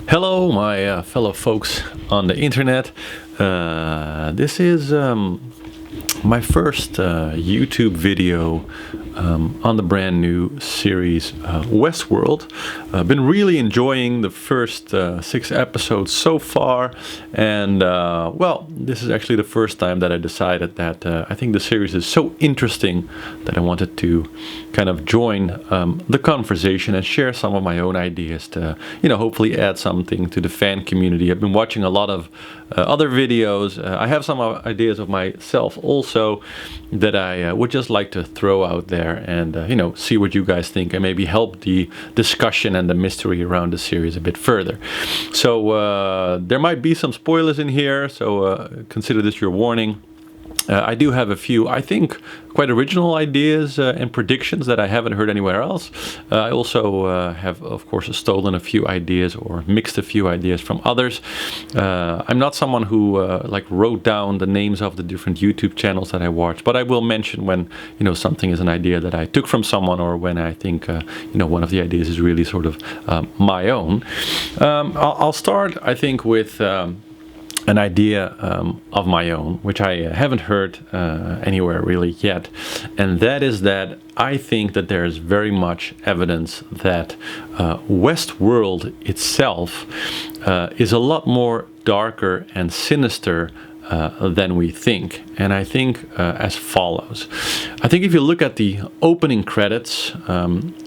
Hello, my fellow folks on the internet. This is my first YouTube video on the brand new series Westworld. I've been really enjoying the first 6 episodes so far, and well, this is actually the first time that I decided that I think the series is so interesting that I wanted to kind of join the conversation and share some of my own ideas to, hopefully add something to the fan community. I've been watching a lot of other videos. I have some ideas of myself also that I would just like to throw out there and see what you guys think and maybe help the discussion and the mystery around the series a bit further. So there might be some spoilers in here, so consider this your warning. I do have a few, I think, quite original ideas and predictions that I haven't heard anywhere else. I also have, of course, stolen a few ideas or mixed a few ideas from others. I'm not someone who wrote down the names of the different YouTube channels that I watch, but I will mention when something is an idea that I took from someone, or when I think one of the ideas is really sort of my own. I'll start, I think, with an idea of my own, which I haven't heard anywhere really yet, and that is that I think that there is very much evidence that Westworld itself is a lot more darker and sinister than we think. And I think as follows. I think if you look at the opening credits,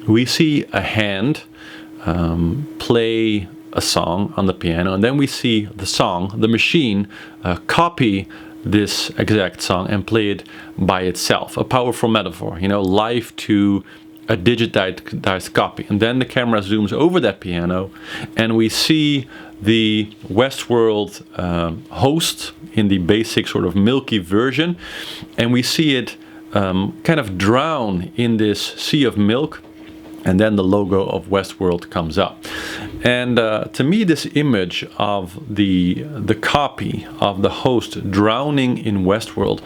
we see a hand play a song on the piano, and then we see the machine copy this exact song and play it by itself. A powerful metaphor, life to a digitized copy. And then the camera zooms over that piano and we see the Westworld host in the basic sort of milky version, and we see it kind of drown in this sea of milk. And then the logo of Westworld comes up. And to me, this image of the copy of the host drowning in Westworld,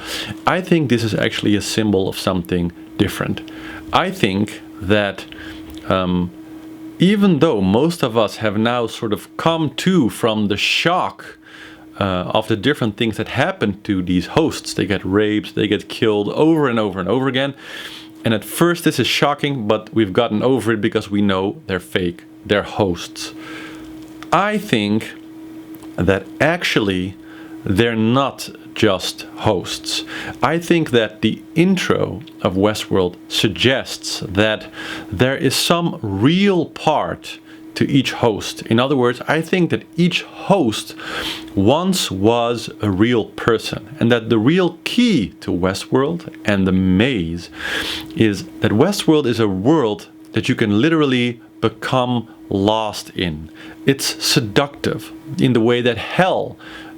I think this is actually a symbol of something different. I think that even though most of us have now sort of come to from the shock of the different things that happen to these hosts, they get raped, they get killed over and over and over again. And at first this is shocking, but we've gotten over it because we know they're fake, they're hosts. I think that actually they're not just hosts. I think that the intro of Westworld suggests that there is some real part to each host. In other words, I think that each host once was a real person, and that the real key to Westworld and the maze is that Westworld is a world that you can literally become lost in. It's seductive in the way that hell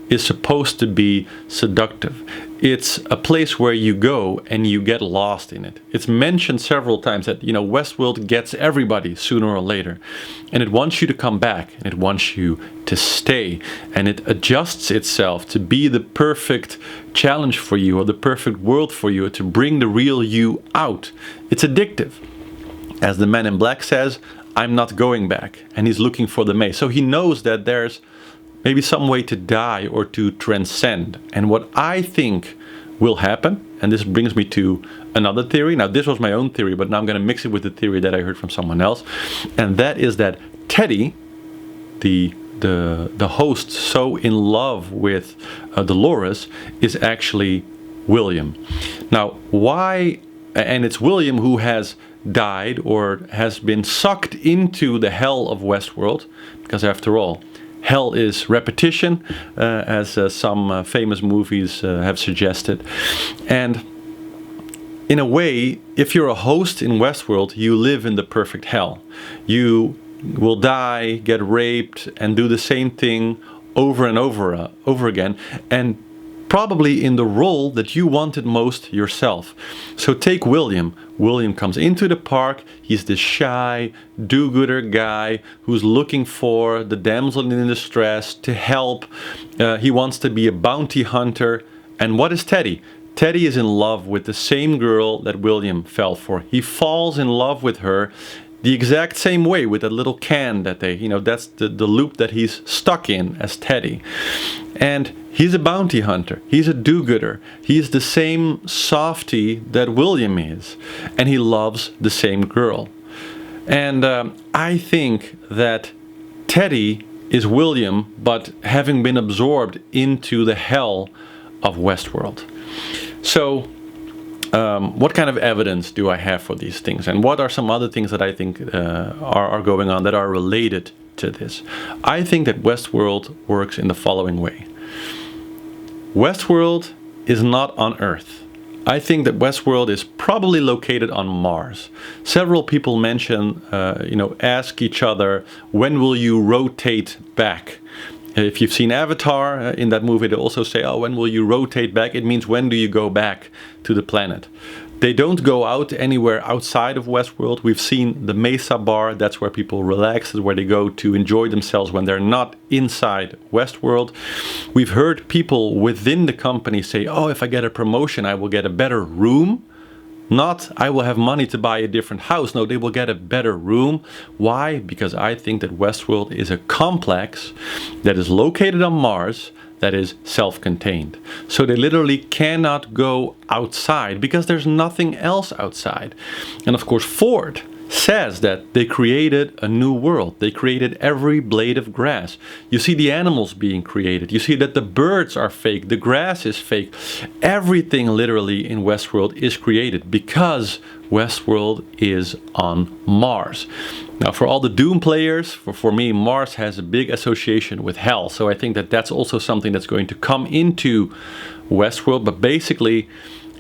is supposed to be seductive. It's a place where you go and you get lost in it. It's mentioned several times that Westworld gets everybody sooner or later, and it wants you to come back, and it wants you to stay, and it adjusts itself to be the perfect challenge for you, or the perfect world for you, to bring the real you out. It's addictive. As the Man in Black says, I'm not going back, and he's looking for the maze. So he knows that there's maybe some way to die or to transcend. And what I think will happen, and this brings me to another theory. Now, this was my own theory, but now I'm going to mix it with the theory that I heard from someone else. And that is that Teddy, the host so in love with Dolores, is actually William. Now, why? And it's William who has died or has been sucked into the hell of Westworld, because after all, hell is repetition, as some famous movies have suggested. And in a way, if you're a host in Westworld, you live in the perfect hell. You will die, get raped, and do the same thing over and over again, and probably in the role that you wanted most yourself. So take William. William comes into the park. He's this shy, do-gooder guy who's looking for the damsel in distress to help. He wants to be a bounty hunter. And what is Teddy? Teddy is in love with the same girl that William fell for. He falls in love with her the exact same way with that little can that they, that's the loop that he's stuck in as Teddy. And he's a bounty hunter. He's a do-gooder. He's the same softy that William is. And he loves the same girl. And I think that Teddy is William, but having been absorbed into the hell of Westworld. So what kind of evidence do I have for these things? And what are some other things that I think are going on that are related to this? I think that Westworld works in the following way. Westworld is not on Earth. I think that Westworld is probably located on Mars. Several people mention, ask each other, when will you rotate back? If you've seen Avatar, in that movie they also say, oh, when will you rotate back? It means when do you go back to the planet? They don't go out anywhere outside of Westworld. We've seen the Mesa Bar, that's where people relax, that's where they go to enjoy themselves when they're not inside Westworld. We've heard people within the company say, oh, if I get a promotion, I will get a better room. Not, I will have money to buy a different house. No, they will get a better room. Why? Because I think that Westworld is a complex that is located on Mars that is self-contained. So they literally cannot go outside because there's nothing else outside. And of course, Ford says that they created a new world. They created every blade of grass. You see the animals being created. You see that the birds are fake. The grass is fake. Everything literally in Westworld is created because Westworld is on Mars. Now, for all the Doom players, for me, Mars has a big association with hell. So I think that that's also something that's going to come into Westworld. But basically,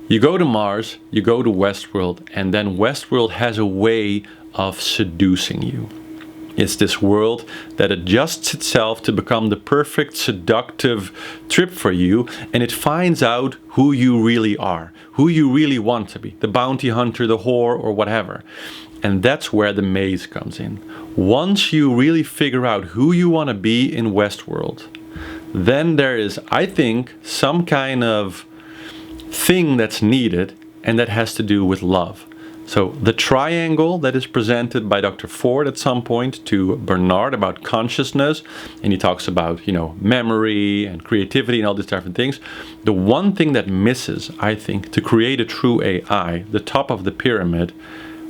you go to Mars, you go to Westworld, and then Westworld has a way of seducing you. It's this world that adjusts itself to become the perfect seductive trip for you, and it finds out who you really are, who you really want to be, the bounty hunter, the whore, or whatever. And that's where the maze comes in. Once you really figure out who you want to be in Westworld, then there is, I think, some kind of thing that's needed, and that has to do with love. So the triangle that is presented by Dr. Ford at some point to Bernard about consciousness, and he talks about, memory and creativity and all these different things. The one thing that misses, I think, to create a true AI, the top of the pyramid,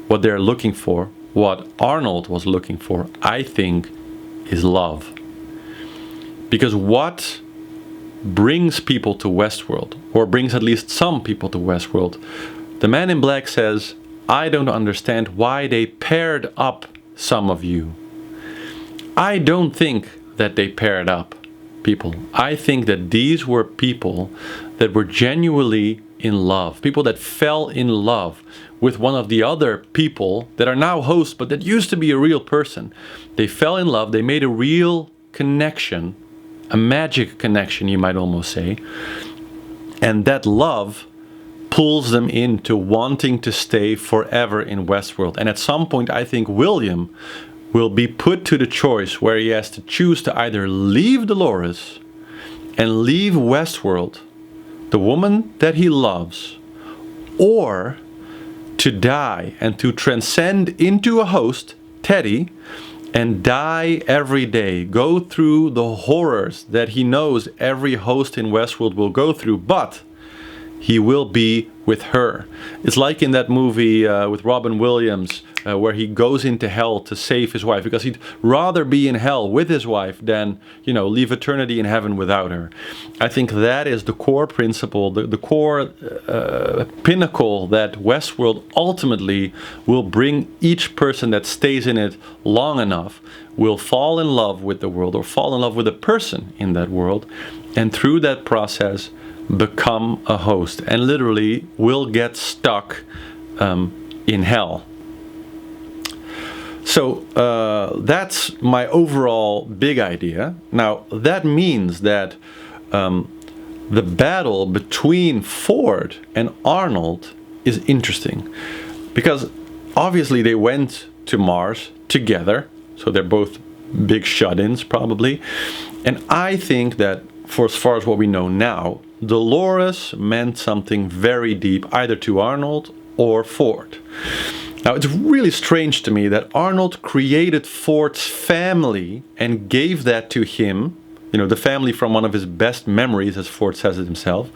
what they're looking for, what Arnold was looking for, I think, is love. Because what brings people to Westworld, or brings at least some people to Westworld, the man in black says, I don't understand why they paired up some of you. I don't think that they paired up people. I think that these were people that were genuinely in love, people that fell in love with one of the other people that are now hosts, but that used to be a real person. They fell in love, they made a real connection, a magic connection, you might almost say. And that love pulls them into wanting to stay forever in Westworld. And at some point, I think William will be put to the choice where he has to choose to either leave Dolores and leave Westworld, the woman that he loves, or to die and to transcend into a host, Teddy, and die every day, go through the horrors that he knows every host in Westworld will go through, but he will be with her. It's like in that movie with Robin Williams, where he goes into hell to save his wife, because he'd rather be in hell with his wife than, leave eternity in heaven without her. I think that is the core principle, the core pinnacle that Westworld ultimately will bring each person that stays in it long enough, will fall in love with the world, or fall in love with a person in that world, and through that process become a host, and literally will get stuck in hell. So that's my overall big idea. Now that means that the battle between Ford and Arnold is interesting, because obviously they went to Mars together, so they're both big shut-ins probably. And I think that, for as far as what we know now, Dolores meant something very deep, either to Arnold or Ford. Now, it's really strange to me that Arnold created Ford's family and gave that to him, the family from one of his best memories, as Ford says it himself,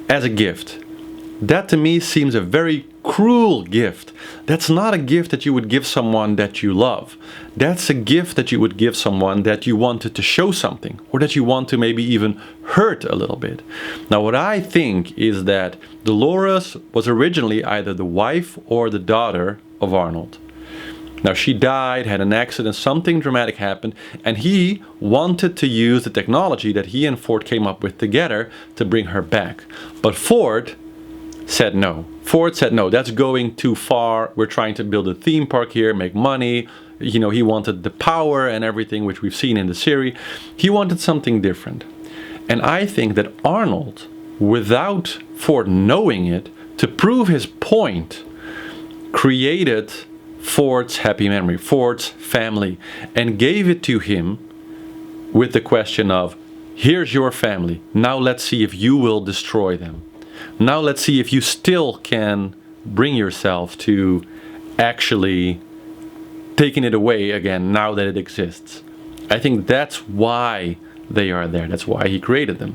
as a gift. That to me seems a very cruel gift. That's not a gift that you would give someone that you love. That's a gift that you would give someone that you wanted to show something, or that you want to maybe even hurt a little bit. Now, what I think is that Dolores was originally either the wife or the daughter of Arnold. Now, she died, had an accident, something dramatic happened, and he wanted to use the technology that he and Ford came up with together to bring her back. But Ford said no. Ford said no, that's going too far. We're trying to build a theme park here, make money. He wanted the power and everything, which we've seen in the series. He wanted something different. And I think that Arnold, without Ford knowing it, to prove his point, created Ford's happy memory, Ford's family, and gave it to him with the question of, here's your family. Now let's see if you will destroy them. Now let's see if you still can bring yourself to actually taking it away again now that it exists. I think that's why they are there. That's why he created them.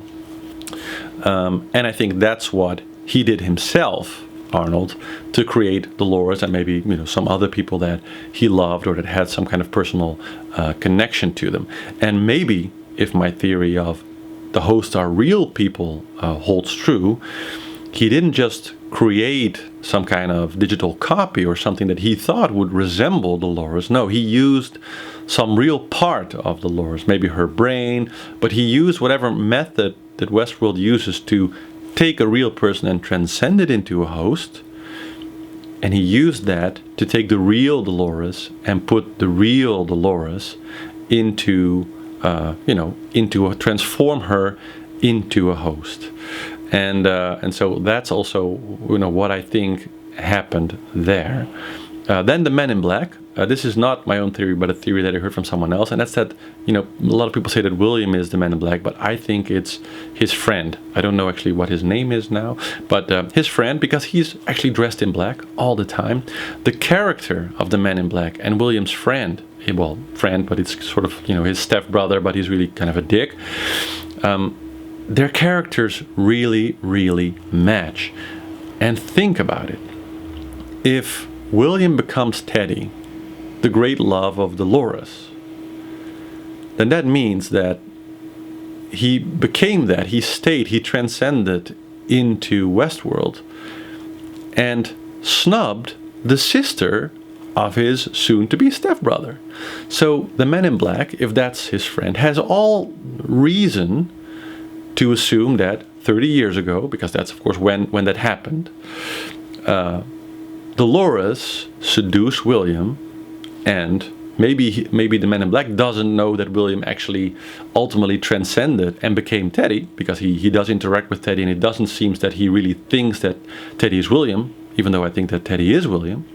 And I think that's what he did himself, Arnold, to create Dolores and maybe some other people that he loved or that had some kind of personal connection to them. And maybe if my theory of the hosts are real people holds true, he didn't just create some kind of digital copy or something that he thought would resemble Dolores. No, he used some real part of Dolores, maybe her brain, but he used whatever method that Westworld uses to take a real person and transcend it into a host. And he used that to take the real Dolores and put the real Dolores into transform her into a host. And so that's also what I think happened there. Then the Men in Black. This is not my own theory, but a theory that I heard from someone else, and that's that a lot of people say that William is the Man in Black, but I think it's his friend. I don't know actually what his name is now, but his friend, because he's actually dressed in black all the time. The character of the Man in Black and William's friend, but it's sort of his stepbrother, but he's really kind of a dick. Their characters really, really match. And think about it. If William becomes Teddy, the great love of Dolores, then that means that he became that, he transcended into Westworld and snubbed the sister of his soon-to-be stepbrother. So the Man in Black, if that's his friend, has all reason to assume that 30 years ago, because that's of course when that happened, Dolores seduced William, and maybe the Man in Black doesn't know that William actually ultimately transcended and became Teddy, because he does interact with Teddy, and it doesn't seem that he really thinks that Teddy is William, even though I think that Teddy is William.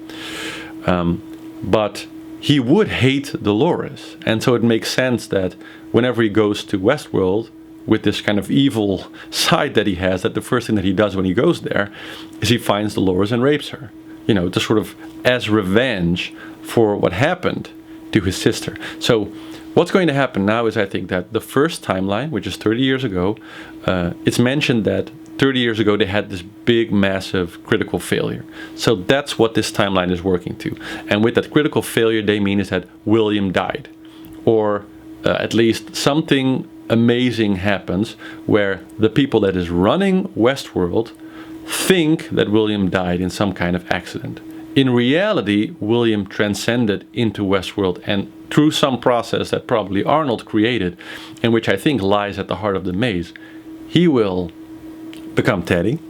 But he would hate Dolores, and so it makes sense that whenever he goes to Westworld with this kind of evil side that he has, that the first thing that he does when he goes there is he finds Dolores and rapes her, to sort of as revenge for what happened to his sister. So what's going to happen now is, I think that the first timeline, which is 30 years ago, it's mentioned that 30 years ago they had this big, massive critical failure. So that's what this timeline is working to. And with that critical failure, they mean is that William died, or at least something amazing happens where the people that is running Westworld think that William died in some kind of accident. In reality, William transcended into Westworld, and through some process that probably Arnold created, and which I think lies at the heart of the maze, he will become Teddy,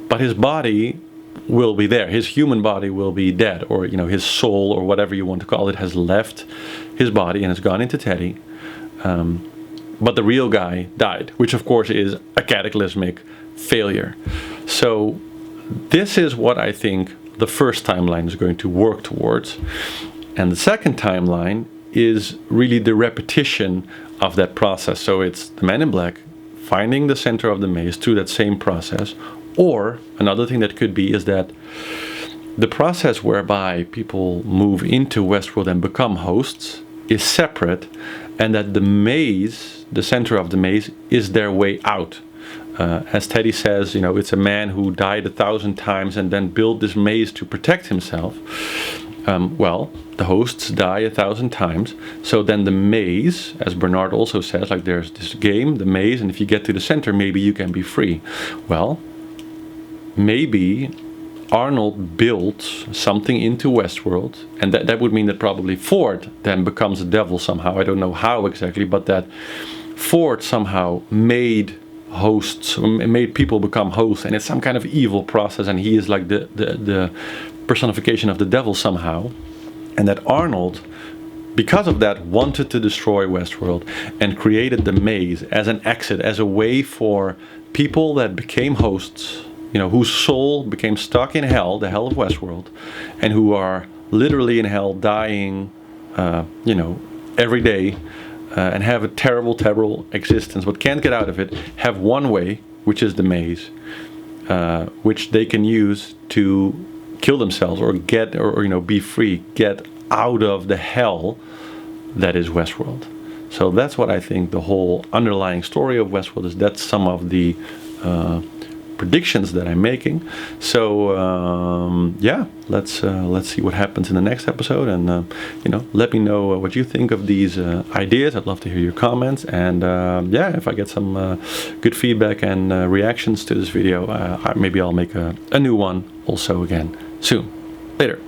but his body will be there. His human body will be dead, or his soul, or whatever you want to call it, has left his body and has gone into Teddy. But the real guy died, which of course is a cataclysmic failure. So this is what I think the first timeline is going to work towards. And the second timeline is really the repetition of that process. So it's the Man in Black finding the center of the maze through that same process. Or another thing that could be is that the process whereby people move into Westworld and become hosts is separate, and that the maze, the center of the maze, is their way out. As Teddy says, it's a man who died 1,000 times and then built this maze to protect himself. Well, the hosts die 1,000 times, so then the maze, as Bernard also says, like there's this game, the maze, and if you get to the center, maybe you can be free. Well, maybe Arnold built something into Westworld, and that would mean that probably Ford then becomes a devil somehow. I don't know how exactly, but that Ford somehow made hosts, made people become hosts, and it's some kind of evil process, and he is like the personification of the devil somehow. And that Arnold, because of that, wanted to destroy Westworld and created the maze as an exit, as a way for people that became hosts, whose soul became stuck in hell, the hell of Westworld, and who are literally in hell, dying, every day, and have a terrible, terrible existence, but can't get out of it, have one way, which is the maze, which they can use to kill themselves or get, or be free, get out of the hell that is Westworld. So that's what I think the whole underlying story of Westworld is. That's some of the predictions that I'm making. So let's see what happens in the next episode, and let me know what you think of these ideas. I'd love to hear your comments, and if I get some good feedback and reactions to this video, maybe I'll make a new one also again soon. Later.